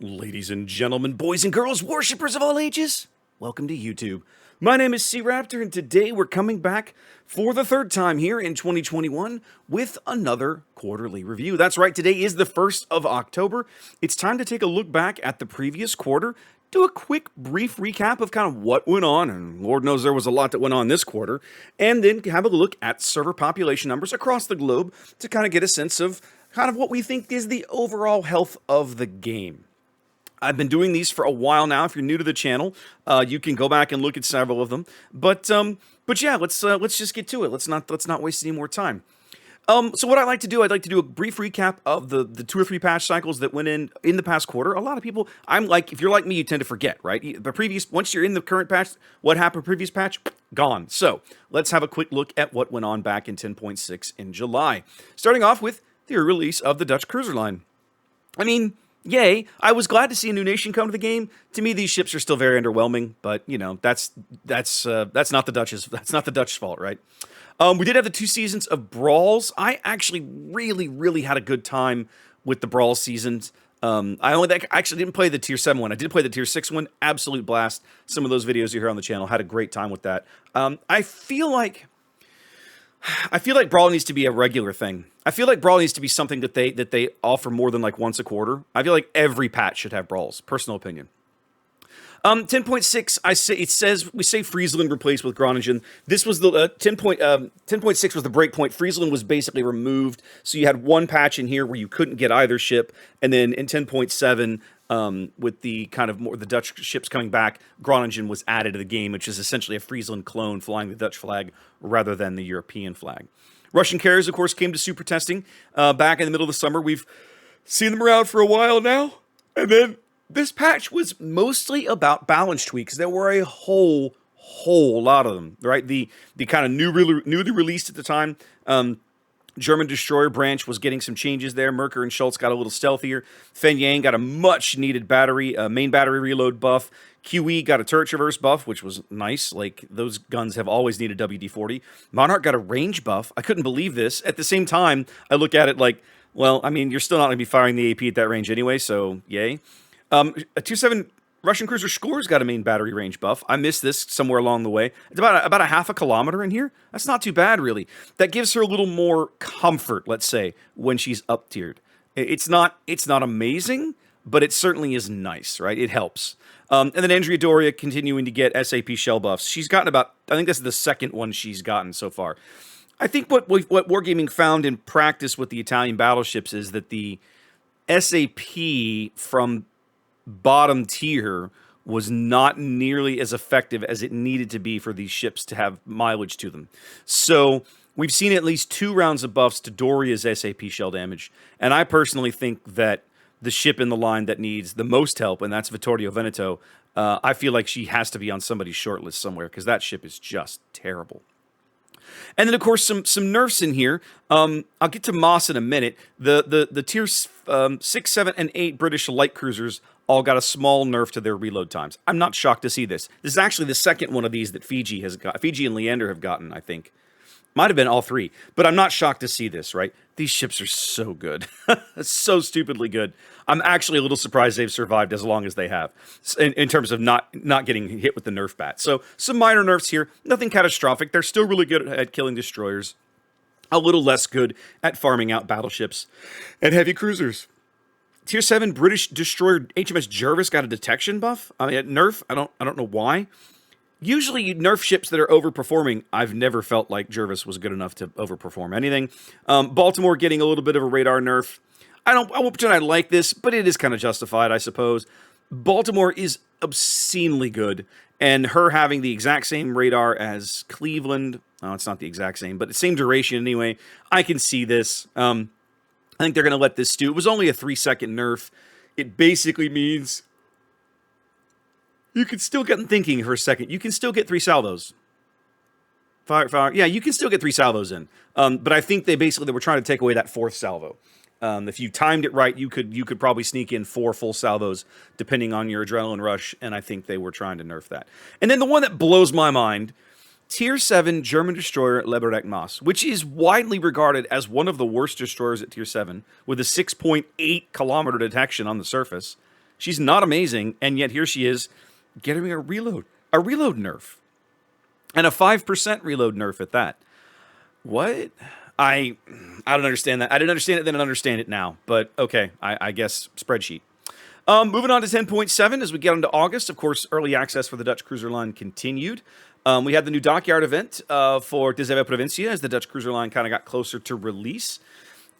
Ladies and gentlemen, boys and girls, worshippers of all ages, welcome to YouTube. My name is SeaRaptor, and today we're coming back for the third time here in 2021 with another quarterly review. That's right, today is the 1st of October. It's time to take a look back at the previous quarter, do a quick, brief recap of kind of what went on, and Lord knows there was a lot that went on this quarter, and then have a look at server population numbers across the globe to kind of get a sense of kind of what we think is the overall health of the game. I've been doing these for a while now. If you're new to the channel, you can go back and look at several of them. But yeah, let's just get to it. Let's not waste any more time. So what I'd like to do a brief recap of the 2 or 3 patch cycles that went in the past quarter. A lot of people, if you're like me, you tend to forget, right? Once you're in the current patch, what happened previous patch, gone. So let's have a quick look at what went on back in 10.6 in July. Starting off with the release of the Dutch cruiser line. I mean, yay, I was glad to see a new nation come to the game. To me, these ships are still very underwhelming, but you know, that's not the Dutch's fault, right? We did have the 2 seasons of brawls. I actually really had a good time with the brawl seasons. I actually didn't play the tier 7 one. I did play the tier 6 one. Absolute blast. Some of those videos you hear on the channel, had a great time with that. I feel like Brawl needs to be a regular thing. I feel like Brawl needs to be something that they offer more than like once a quarter. I feel like every patch should have Brawls. Personal opinion. 10.6, we say Friesland replaced with Groningen. This was the 10.6 was the break point. Friesland was basically removed, so you had one patch in here where you couldn't get either ship, and then in 10.7, with the kind of more the Dutch ships coming back, Groningen was added to the game, which is essentially a Friesland clone flying the Dutch flag rather than the European flag. Russian carriers, of course, came to super testing back in the middle of the summer. We've seen them around for a while now, and then this patch was mostly about balance tweaks. There were a whole lot of them, right? The kind of newly released at the time. German destroyer branch was getting some changes there. Merker and Schultz got a little stealthier. Fen Yang got a much-needed main battery reload buff. QE got a turret traverse buff, which was nice. Like, those guns have always needed WD-40. Monarch got a range buff. I couldn't believe this. At the same time, I look at it like, well, I mean, you're still not going to be firing the AP at that range anyway, so yay. A 2.7 Russian cruiser Scores got a main battery range buff. I missed this somewhere along the way. It's about a half a kilometer in here. That's not too bad, really. That gives her a little more comfort, let's say, when she's up-tiered. It's not amazing, but it certainly is nice, right? It helps. And then Andrea Doria continuing to get SAP shell buffs. She's gotten I think this is the second one she's gotten so far. I think what Wargaming found in practice with the Italian battleships is that the SAP from bottom tier was not nearly as effective as it needed to be for these ships to have mileage to them. So we've seen at least 2 rounds of buffs to Doria's SAP shell damage, and I personally think that the ship in the line that needs the most help, and that's Vittorio Veneto, I feel like she has to be on somebody's short list somewhere, because that ship is just terrible. And then, of course, some nerfs in here. I'll get to Moss in a minute. The tier 6, 7, and 8 British light cruisers all got a small nerf to their reload times. I'm not shocked to see this. This is actually the second one of these that Fiji has got. Fiji and Leander have gotten, I think. Might have been all 3. But I'm not shocked to see this, right? These ships are so good. So stupidly good. I'm actually a little surprised they've survived as long as they have, in terms of not getting hit with the nerf bat. So some minor nerfs here. Nothing catastrophic. They're still really good at killing destroyers. A little less good at farming out battleships and heavy cruisers. Tier 7 British destroyer HMS Jervis got a detection buff. I mean, at nerf, I don't know why. Usually, nerf ships that are overperforming, I've never felt like Jervis was good enough to overperform anything. Baltimore getting a little bit of a radar nerf. I won't pretend I like this, but it is kind of justified, I suppose. Baltimore is obscenely good, and her having the exact same radar as Cleveland, oh, it's not the exact same, but the same duration anyway, I can see this. I think they're going to let this stew. It was only a 3-second nerf. It basically means you can still get them thinking for a second. You can still get 3 salvos. Fire. Yeah, you can still get 3 salvos in. But I think they were trying to take away that 4th salvo. If you timed it right, you could probably sneak in 4 full salvos, depending on your adrenaline rush, and I think they were trying to nerf that. And then the one that blows my mind, Tier 7 German destroyer Leberecht Maas, which is widely regarded as one of the worst destroyers at Tier 7, with a 6.8 kilometer detection on the surface. She's not amazing, and yet here she is getting a reload nerf, and a 5% reload nerf at that. What? I don't understand that. I didn't understand it then, and understand it now. But okay, I guess spreadsheet. Moving on to 10.7 as we get into August. Of course, early access for the Dutch cruiser line continued. We had the new dockyard event for Dezeva Provincia as the Dutch cruiser line kind of got closer to release.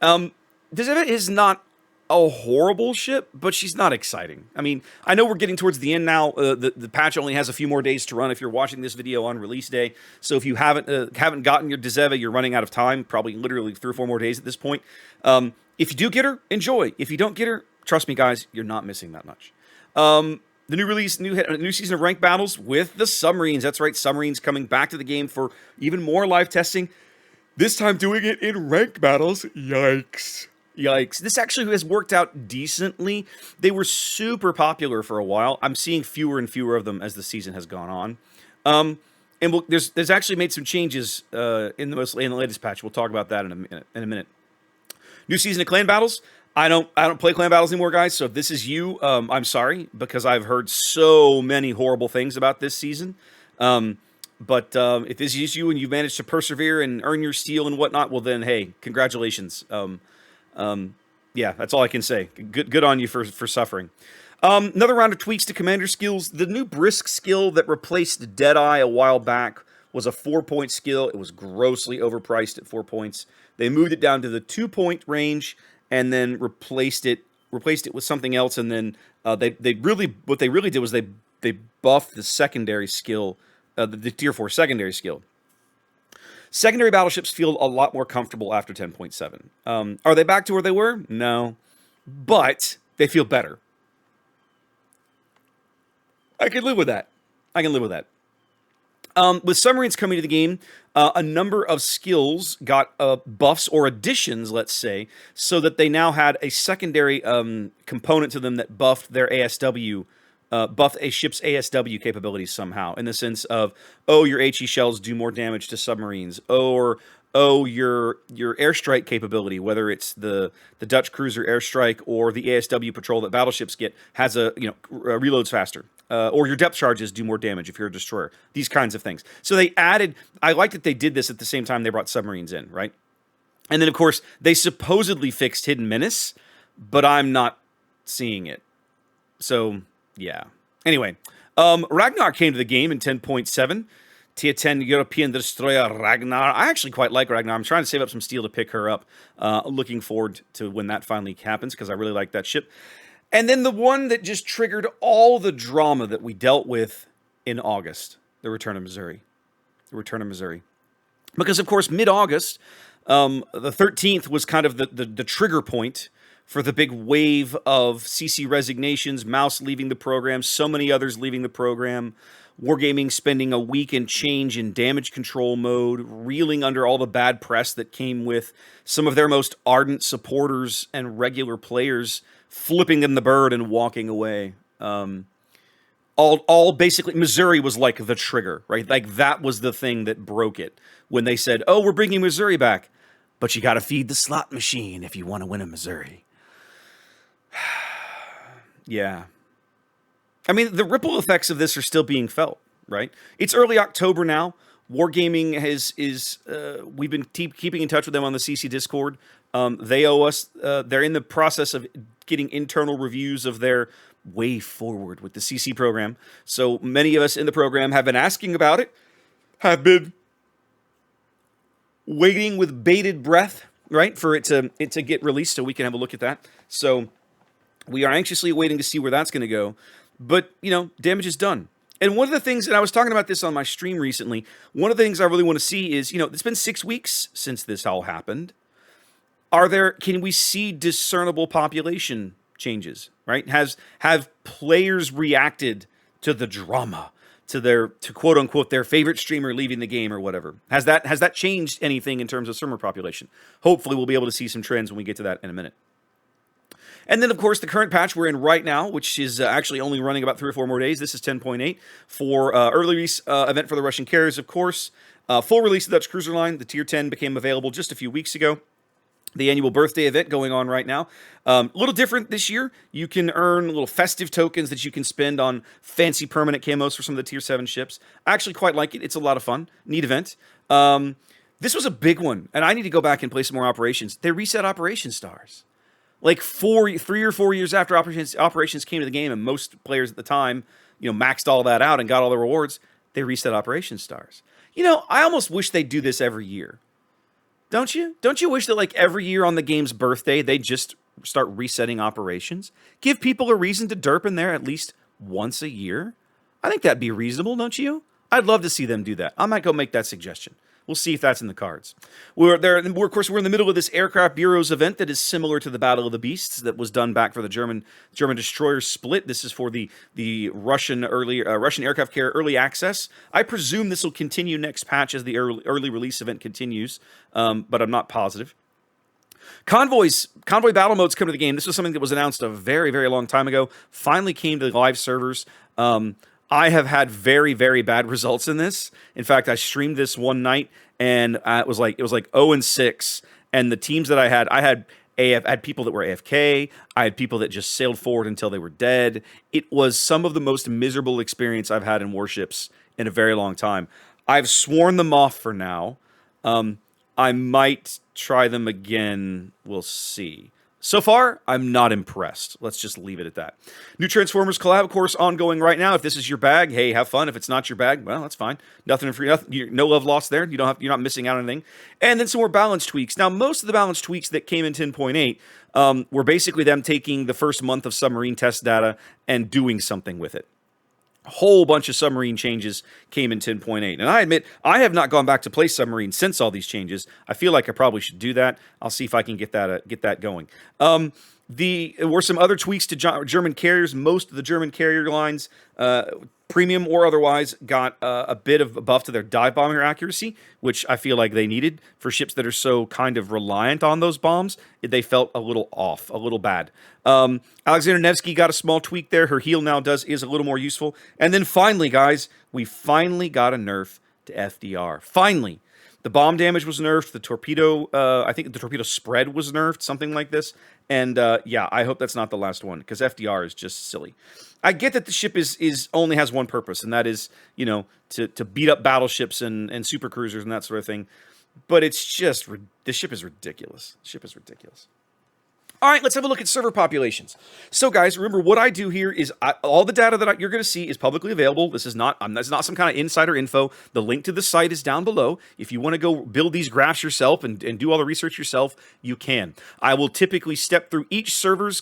Dezeva is not a horrible ship, but she's not exciting. I mean, I know we're getting towards the end now. The patch only has a few more days to run if you're watching this video on release day. So if you haven't gotten your Dezeva, you're running out of time, probably literally 3 or 4 more days at this point. If you do get her, enjoy. If you don't get her, trust me, guys, you're not missing that much. The new release, new season of ranked battles with the submarines. That's right, submarines coming back to the game for even more live testing. This time doing it in ranked battles. Yikes. Yikes. This actually has worked out decently. They were super popular for a while. I'm seeing fewer and fewer of them as the season has gone on. And there's actually made some changes in the latest patch. We'll talk about that in a minute. New season of clan battles. I don't play clan battles anymore, guys. So if this is you, I'm sorry, because I've heard so many horrible things about this season. But if this is you and you've managed to persevere and earn your steel and whatnot, well then, hey, congratulations. Yeah, that's all I can say. Good on you for suffering. Another round of tweaks to commander skills. The new brisk skill that replaced Deadeye a while back was a 4-point skill. It was grossly overpriced at 4 points. They moved it down to the 2-point range and then replaced it with something else. And then what they really did was they buffed the secondary skill, the tier 4 secondary skill. Secondary battleships feel a lot more comfortable after 10.7. Are they back to where they were? No. But they feel better. I can live with that. With submarines coming to the game, a number of skills got buffs or additions, let's say, so that they now had a secondary component to them that buffed their ASW, buffed a ship's ASW capabilities somehow, in the sense of, your HE shells do more damage to submarines, or your airstrike capability, whether it's the Dutch cruiser airstrike or the ASW patrol that battleships get, has reloads faster, or your depth charges do more damage if you're a destroyer. These kinds of things. So they added. I like that they did this at the same time they brought submarines in, right? And then of course they supposedly fixed Hidden Menace, but I'm not seeing it. So. Yeah. Anyway, Ragnar came to the game in 10.7. Tier 10 European destroyer Ragnar. I actually quite like Ragnar. I'm trying to save up some steel to pick her up. Looking forward to when that finally happens because I really like that ship. And then the one that just triggered all the drama that we dealt with in August, the return of Missouri. Because, of course, mid-August, the 13th was kind of the trigger point for the big wave of CC resignations, Mouse leaving the program, so many others leaving the program, Wargaming spending a week and change in damage control mode, reeling under all the bad press that came with some of their most ardent supporters and regular players flipping them the bird and walking away. All basically, Missouri was like the trigger, right? Like that was the thing that broke it when they said, we're bringing Missouri back, but you got to feed the slot machine if you want to win in Missouri. Yeah. I mean, the ripple effects of this are still being felt, right? It's early October now. Wargaming we've been keeping in touch with them on the CC Discord. They owe us, they're in the process of getting internal reviews of their way forward with the CC program. So many of us in the program have been asking about it, have been waiting with bated breath, right, for it to get released so we can have a look at that. So we are anxiously waiting to see where that's going to go. But, damage is done. And one of the things, and I was talking about this on my stream recently, one of the things I really want to see is, it's been 6 weeks since this all happened. Can we see discernible population changes, right? Have players reacted to the drama, to quote unquote, their favorite streamer leaving the game or whatever? Has that changed anything in terms of streamer population? Hopefully we'll be able to see some trends when we get to that in a minute. And then, of course, the current patch we're in right now, which is actually only running about 3 or 4 more days. This is 10.8 for early release event for the Russian carriers, of course. Full release of the Dutch cruiser line. The Tier 10 became available just a few weeks ago. the annual birthday event going on right now. A little different this year. You can earn little festive tokens that you can spend on fancy permanent camos for some of the Tier 7 ships. I actually quite like it. It's a lot of fun. Neat event. This was a big one, and I need to go back and play some more operations. They reset operation stars. Like 3 or 4 years after operations came to the game, and most players at the time, maxed all that out and got all the rewards, they reset operation stars. I almost wish they'd do this every year. Don't you? Don't you wish that like every year on the game's birthday, they just start resetting operations? Give people a reason to derp in there at least once a year? I think that'd be reasonable, don't you? I'd love to see them do that. I might go make that suggestion. We'll see if that's in the cards. Of course, we're in the middle of this Aircraft Bureaus event that is similar to the Battle of the Beasts that was done back for the German destroyer split. This is for the Russian aircraft carrier early access. I presume this will continue next patch as the early release event continues, but I'm not positive. Convoy battle modes come to the game. This was something that was announced a very, very long time ago. Finally came to the live servers. I have had very, very bad results in this. In fact, I streamed this one night, and it was like 0-6. And the teams that I had people that were AFK. I had people that just sailed forward until they were dead. It was some of the most miserable experience I've had in Warships in a very long time. I've sworn them off for now. I might try them again. We'll see. So far, I'm not impressed. Let's just leave it at that. New Transformers collab, of course, ongoing right now. If this is your bag, hey, have fun. If it's not your bag, well, that's fine. Nothing for you. No love lost there. You're not missing out on anything. And then some more balance tweaks. Now, most of the balance tweaks that came in 10.8 were basically them taking the first month of submarine test data and doing something with it. Whole bunch of submarine changes came in 10.8. And I admit, I have not gone back to play submarine since all these changes. I feel like I probably should do that. I'll see if I can get that going. There were some other tweaks to German carriers. Most of the German carrier lines, premium or otherwise, got a bit of a buff to their dive bomber accuracy, which I feel like they needed for ships that are so kind of reliant on those bombs. They felt a little off, a little bad. Alexander Nevsky got a small tweak there. Her heal now is a little more useful. And then finally, guys, we finally got a nerf to FDR. Finally. The bomb damage was nerfed. The torpedo, I think the torpedo spread was nerfed, something like this. And yeah, I hope that's not the last one, because FDR is just silly. I get that the ship is only has one purpose, and that is, to beat up battleships and supercruisers and that sort of thing. But it's just, the ship is ridiculous. The ship is ridiculous. All right, let's have a look at server populations. So, guys, remember what I do here is all the data that you're going to see is publicly available. This is not some kind of insider info. The link to the site is down below. If you want to go build these graphs yourself and do all the research yourself, you can. I will typically step through each server's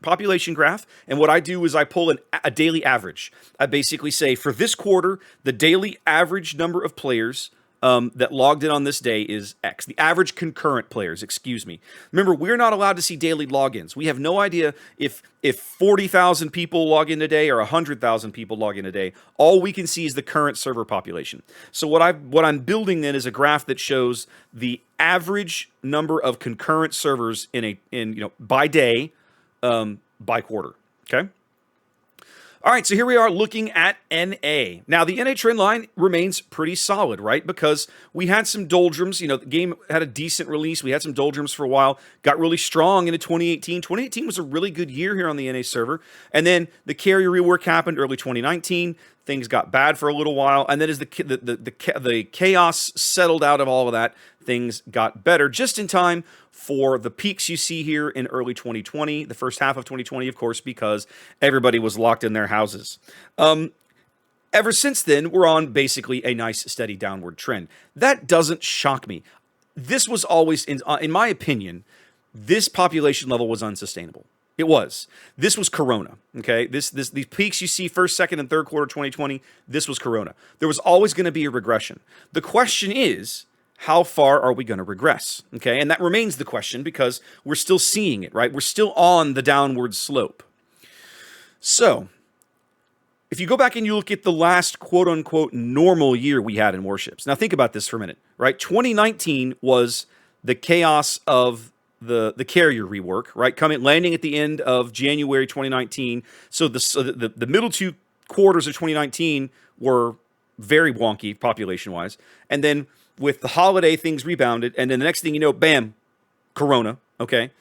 population graph, and what I do is I pull a daily average. I basically say, for this quarter, the daily average number of players that logged in on this day is X. The average concurrent players, excuse me. Remember, we're not allowed to see daily logins. We have no idea if 40,000 people log in today or 100,000 people log in today. All we can see is the current server population. So what I'm building then is a graph that shows the average number of concurrent servers by day, by quarter. Okay. All right, so here we are looking at NA. Now, the NA trend line remains pretty solid, right? Because we had some doldrums. The game had a decent release. We had some doldrums for a while. Got really strong into 2018. 2018 was a really good year here on the NA server. And then the carrier rework happened early 2019. Things got bad for a little while. And then as the chaos settled out of all of that, things got better just in time for the peaks you see here in early 2020, the first half of 2020, of course, because everybody was locked in their houses. Ever since then, we're on basically a nice, steady downward trend. That doesn't shock me. This was always, in my opinion, this population level was unsustainable. It was. This was Corona, okay? These peaks you see first, second, and third quarter 2020, this was Corona. There was always going to be a regression. The question is, how far are we going to regress? Okay, and that remains the question because we're still seeing it, right? We're still on the downward slope. So, if you go back and you look at the last quote-unquote normal year we had in Warships. Now, think about this for a minute, right? 2019 was the chaos of the carrier rework, right? Landing at the end of January 2019. So the middle two quarters of 2019 were very wonky population-wise. And then with the holiday, things rebounded, and then the next thing you know, bam, Corona, okay?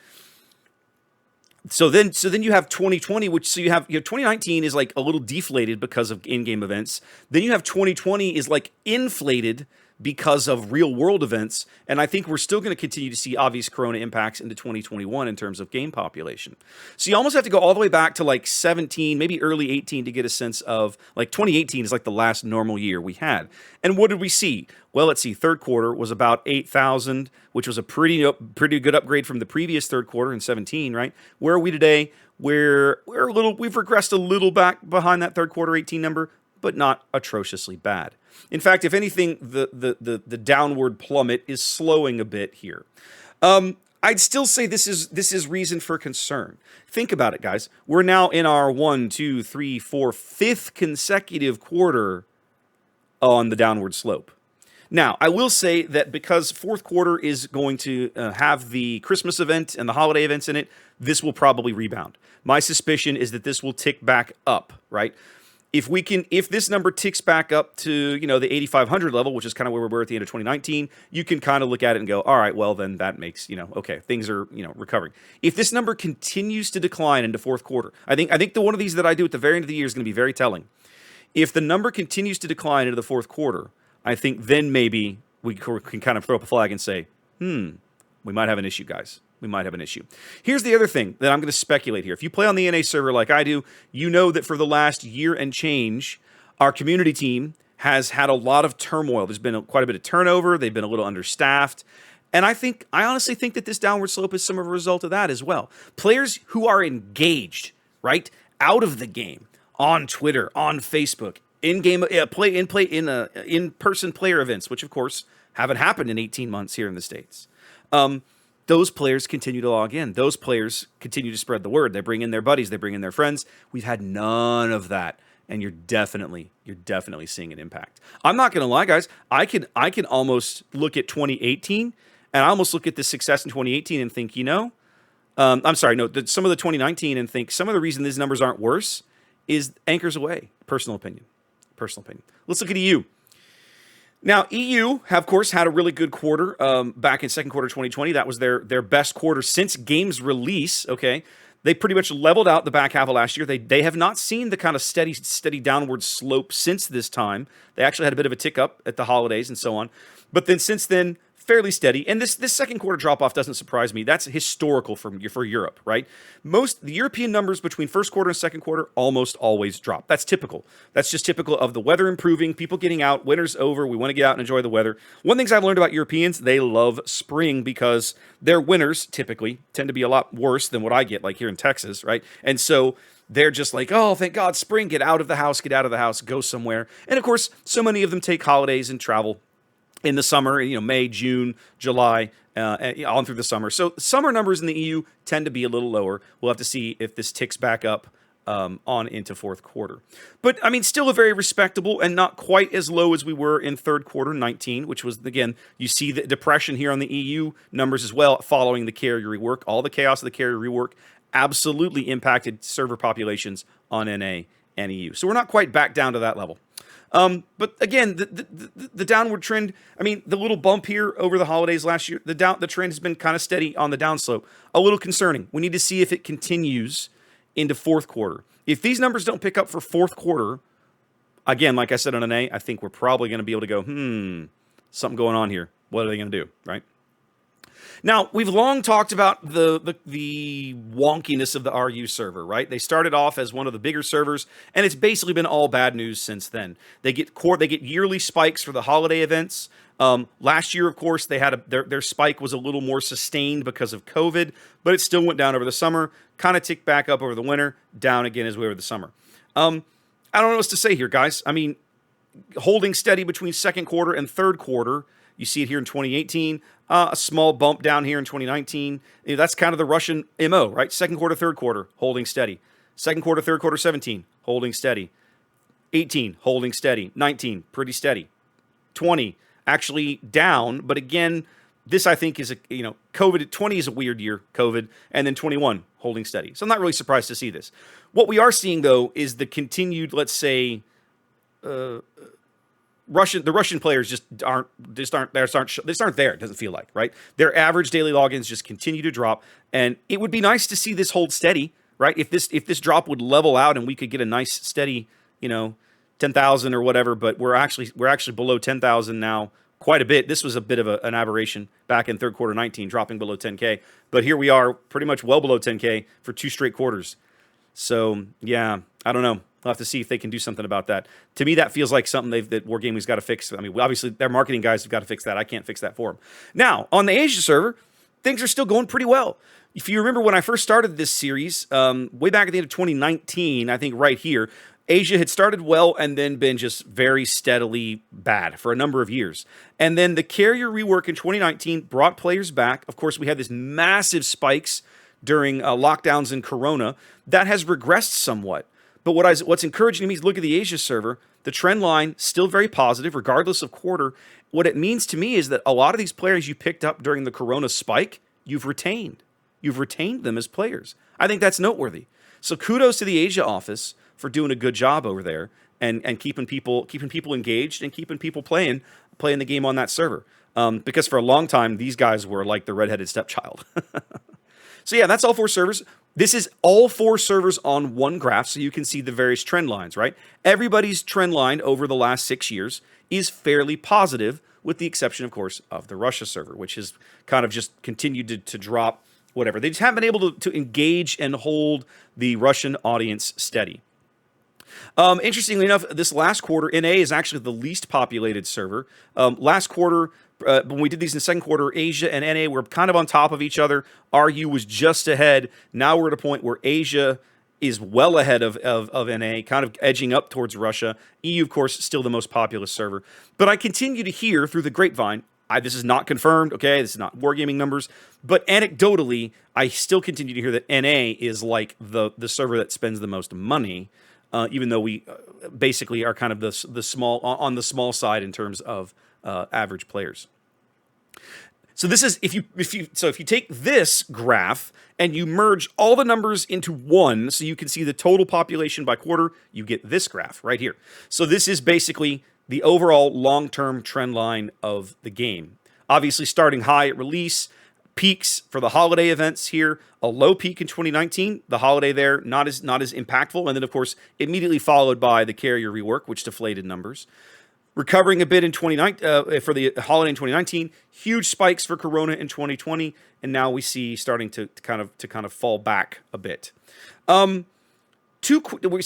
So then you have 2020, which so you have 2019 is like a little deflated because of in-game events. Then you have 2020 is like inflated because of real world events, and I think we're still going to continue to see obvious corona impacts into 2021 in terms of game population. So you almost have to go all the way back to like 17, maybe early 18 to get a sense of like 2018 is like the last normal year we had. And what did we see? Well, let's see. Third quarter was about 8,000, which was a pretty good upgrade from the previous third quarter in 17, right? Where are we today? We've regressed a little back behind that third quarter 18 number, but not atrociously bad. In fact, if anything, the downward plummet is slowing a bit here. I'd still say this is reason for concern. Think about it, guys. We're now in our 1, 2, 3, 4, fifth consecutive quarter on the downward slope. Now, I will say that because fourth quarter is going to have the Christmas event and the holiday events in it, this will probably rebound. My suspicion is that this will tick back up, right? If this number ticks back up to, the 8,500 level, which is kind of where we were at the end of 2019, you can kind of look at it and go, all right, well, then that makes, okay, things are, recovering. If this number continues to decline into fourth quarter, I think one of these that I do at the very end of the year is going to be very telling. If the number continues to decline into the fourth quarter, I think then maybe we can kind of throw up a flag and say, we might have an issue, guys. We might have an issue. Here's the other thing that I'm going to speculate here. If you play on the NA server like I do, you know that for the last year and change, our community team has had a lot of turmoil. There's been quite a bit of turnover. They've been a little understaffed. And I honestly think that this downward slope is some of a result of that as well. Players who are engaged, right, out of the game, on Twitter, on Facebook, in-game in-person player events, which of course haven't happened in 18 months here in the States. Those players continue to log in. Those players continue to spread the word. They bring in their buddies. They bring in their friends. We've had none of that, and you're definitely seeing an impact. I'm not going to lie, guys. I can almost look at 2018, and I almost look at the success in 2018 and think, I'm sorry, no, some of the 2019 and think some of the reason these numbers aren't worse is anchors away. Personal opinion. Let's look at EU. Now, EU, of course, had a really good quarter back in second quarter 2020. That was their best quarter since game's release, okay? They pretty much leveled out the back half of last year. They have not seen the kind of steady downward slope since this time. They actually had a bit of a tick up at the holidays and so on. But then since then, fairly steady. And this second quarter drop-off doesn't surprise me. That's historical for Europe, right? The European numbers between first quarter and second quarter almost always drop. That's typical. That's just typical of the weather improving, people getting out, winter's over, we want to get out and enjoy the weather. One thing I've learned about Europeans, they love spring because their winters typically tend to be a lot worse than what I get, like here in Texas, right? And so they're just like, oh, thank God, spring, get out of the house, go somewhere. And of course, so many of them take holidays and travel in the summer, May, June, July, on through the summer. So summer numbers in the EU tend to be a little lower. We'll have to see if this ticks back up on into fourth quarter. But, still a very respectable and not quite as low as we were in third quarter 19, which was, again, you see the depression here on the EU numbers as well following the carrier rework. All the chaos of the carrier rework absolutely impacted server populations on NA and EU. So we're not quite back down to that level. But again, the downward trend, the little bump here over the holidays last year, the trend has been kind of steady on the downslope. A little concerning. We need to see if it continues into fourth quarter. If these numbers don't pick up for fourth quarter, again, like I said on NA, I think we're probably going to be able to go, something going on here. What are they going to do, right? Now, we've long talked about the wonkiness of the RU server, right? They started off as one of the bigger servers, and it's basically been all bad news since then. They get yearly spikes for the holiday events. Last year, of course, they had their spike was a little more sustained because of COVID, but it still went down over the summer, kind of ticked back up over the winter, down again as we were the summer. I don't know what else to say here, guys. Holding steady between second quarter and third quarter. You see it here in 2018, a small bump down here in 2019. That's kind of the Russian MO, right? Second quarter, third quarter, holding steady. Second quarter, third quarter, 17, holding steady. 18, holding steady. 19, pretty steady. 20, actually down, but again, this I think is COVID. 20 is a weird year, COVID, and then 21, holding steady. So I'm not really surprised to see this. What we are seeing, though, is the continued, let's say, the Russian players just aren't there. It doesn't feel like, right? Their average daily logins just continue to drop, and it would be nice to see this hold steady, right? If this drop would level out and we could get a nice steady, 10,000 or whatever, but we're actually below 10,000 now quite a bit. This was a bit of an aberration back in third quarter 19, dropping below 10K, but here we are pretty much well below 10K for 2 straight quarters. So yeah, I don't know. We'll have to see if they can do something about that. To me, that feels like something that Wargaming's got to fix. I mean, obviously, their marketing guys have got to fix that. I can't fix that for them. Now, on the Asia server, things are still going pretty well. If you remember when I first started this series, way back at the end of 2019, I think right here, Asia had started well and then been just very steadily bad for a number of years. And then the carrier rework in 2019 brought players back. Of course, we had this massive spikes during lockdowns in Corona. That has regressed somewhat. But what's encouraging to me is look at the Asia server. The trend line still very positive, regardless of quarter. What it means to me is that a lot of these players you picked up during the Corona spike, you've retained. You've retained them as players. I think that's noteworthy. So kudos to the Asia office for doing a good job over there and keeping people engaged and keeping people playing the game on that server. Because for a long time, these guys were like the redheaded stepchild. So yeah, that's all 4 servers. This is all 4 servers on one graph, so you can see the various trend lines, right? Everybody's trend line over the last 6 years is fairly positive, with the exception, of course, of the Russia server, which has kind of just continued to drop, whatever. They just haven't been able to engage and hold the Russian audience steady. Interestingly enough, this last quarter, NA is actually the least populated server. Last quarter, when we did these in the second quarter, Asia and NA were kind of on top of each other. RU was just ahead. Now we're at a point where Asia is well ahead of NA, kind of edging up towards Russia. EU, of course, still the most populous server. But I continue to hear through the grapevine, this is not confirmed, okay? This is not Wargaming numbers. But anecdotally, I still continue to hear that NA is like the server that spends the most money. Even though we basically are kind of the small side in terms of average players. So this is if you take this graph and you merge all the numbers into one, so you can see the total population by quarter, you get this graph right here. So this is basically the overall long-term trend line of the game. Obviously, starting high at release. Peaks for the holiday events here, a low peak in 2019, the holiday there not as impactful, and then of course immediately followed by the carrier rework, which deflated numbers. Recovering a bit in 2019 for the holiday in 2019, huge spikes for Corona in 2020, and now we see starting to kind of fall back a bit. So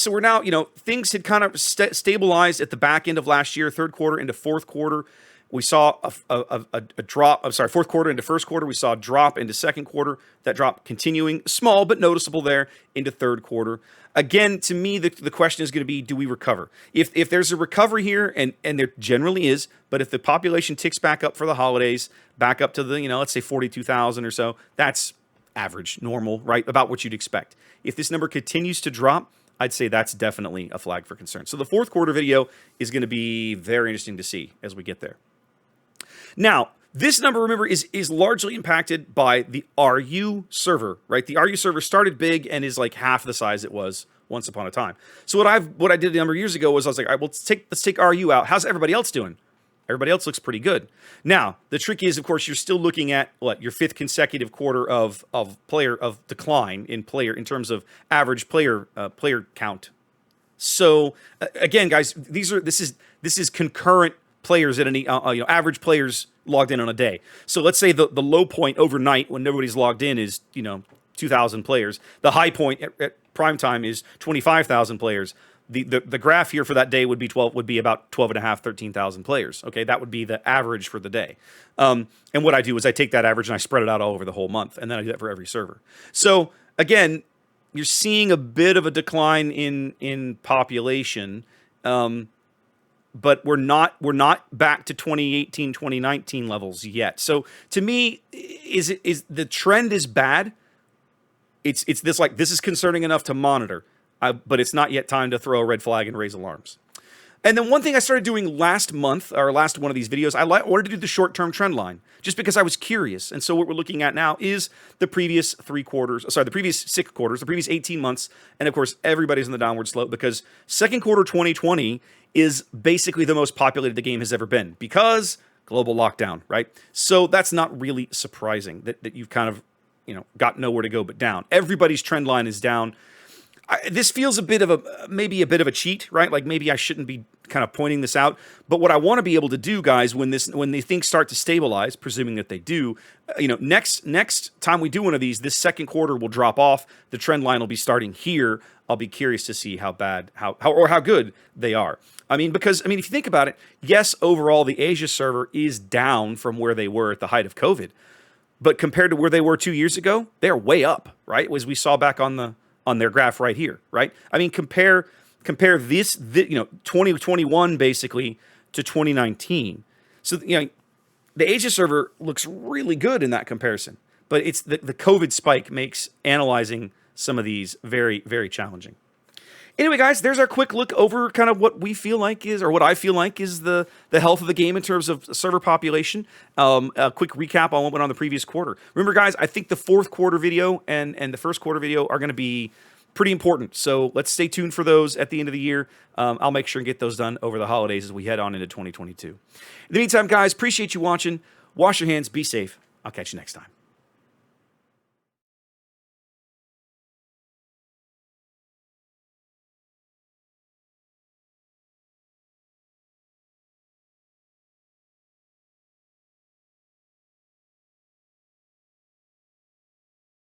we're now, things had kind of stabilized at the back end of last year, third quarter into fourth quarter. We saw a drop. I'm sorry, fourth quarter into first quarter. We saw a drop into second quarter. That drop continuing, small but noticeable there, into third quarter. Again, to me, the question is going to be, do we recover? If there's a recovery here, and there generally is, but if the population ticks back up for the holidays, back up to the, let's say 42,000 or so, that's average, normal, right? About what you'd expect. If this number continues to drop, I'd say that's definitely a flag for concern. So the fourth quarter video is going to be very interesting to see as we get there. Now, this number, remember, is largely impacted by the RU server, right? The RU server started big and is like half the size it was once upon a time. So what I did a number of years ago was I was like, all right, well, let's take RU out. How's everybody else doing? Everybody else looks pretty good. Now, the trick is, of course, you're still looking at your 5th consecutive quarter of decline in terms of average player count. So again, guys, this is concurrent players at any average players logged in on a day. So let's say the low point overnight when nobody's logged in is 2,000 players. The high point at prime time is 25,000 players. The graph here for that day would be about 12.5, 13,000 players. Okay, that would be the average for the day. And what I do is I take that average and I spread it out all over the whole month, and then I do that for every server. So again, you're seeing a bit of a decline in population. But we're not back to 2018, 2019 levels yet. So to me, is the trend is bad? It's this is concerning enough to monitor, but it's not yet time to throw a red flag and raise alarms. And then one thing I started doing last month, or last one of these videos, I wanted to do the short-term trend line, just because I was curious. And so what we're looking at now is the previous 3 quarters, sorry, the previous 6 quarters, the previous 18 months, and of course, everybody's in the downward slope because second quarter 2020 is basically the most populated the game has ever been because global lockdown, right? So that's not really surprising that you've kind of, got nowhere to go but down. Everybody's trend line is down. This feels a bit of maybe a bit of a cheat, right? Like maybe I shouldn't be kind of pointing this out. But what I want to be able to do, guys, when the things start to stabilize, presuming that they do, next time we do one of these, this second quarter will drop off. The trend line will be starting here. I'll be curious to see how bad, how good they are. Because if you think about it, yes, overall the Asia server is down from where they were at the height of COVID, but compared to where they were 2 years ago, they're way up, right? As we saw back on their graph right here, right? Compare this 2021 basically to 2019. So, the Asia server looks really good in that comparison, but it's the COVID spike makes analyzing some of these very, very challenging. Anyway, guys, there's our quick look over kind of what we feel like is, or what I feel like is the health of the game in terms of server population. A quick recap on what went on the previous quarter. Remember, guys, I think the fourth quarter video and the first quarter video are going to be pretty important. So let's stay tuned for those at the end of the year. I'll make sure and get those done over the holidays as we head on into 2022. In the meantime, guys, appreciate you watching. Wash your hands. Be safe. I'll catch you next time.